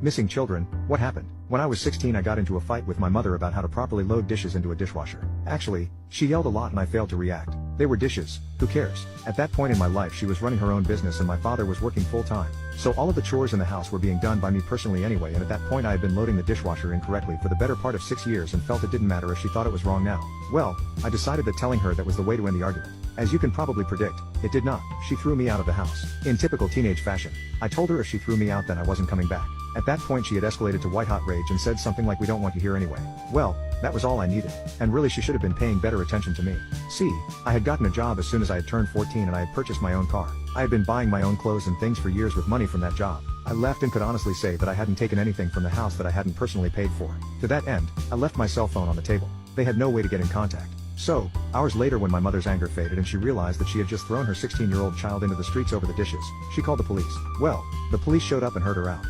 Missing children, what happened? When I was 16 I got into a fight with my mother about how to properly load dishes into a dishwasher. Actually, she yelled a lot and I failed to react. They were dishes, who cares? At that point in my life she was running her own business and my father was working full time. So all of the chores in the house were being done by me personally anyway, and at that point I had been loading the dishwasher incorrectly for the better part of 6 years and felt it didn't matter if she thought it was wrong now. Well, I decided that telling her that was the way to end the argument. As you can probably predict, it did not. She threw me out of the house. In typical teenage fashion, I told her if she threw me out then I wasn't coming back. At that point she had escalated to white-hot rage and said something like, "We don't want you here anyway." Well, that was all I needed. And really she should have been paying better attention to me. See, I had gotten a job as soon as I had turned 14 and I had purchased my own car. I had been buying my own clothes and things for years with money from that job. I left and could honestly say that I hadn't taken anything from the house that I hadn't personally paid for. To that end, I left my cell phone on the table. They had no way to get in contact. So, hours later when my mother's anger faded and she realized that she had just thrown her 16-year-old child into the streets over the dishes, she called the police. Well, the police showed up and heard her out.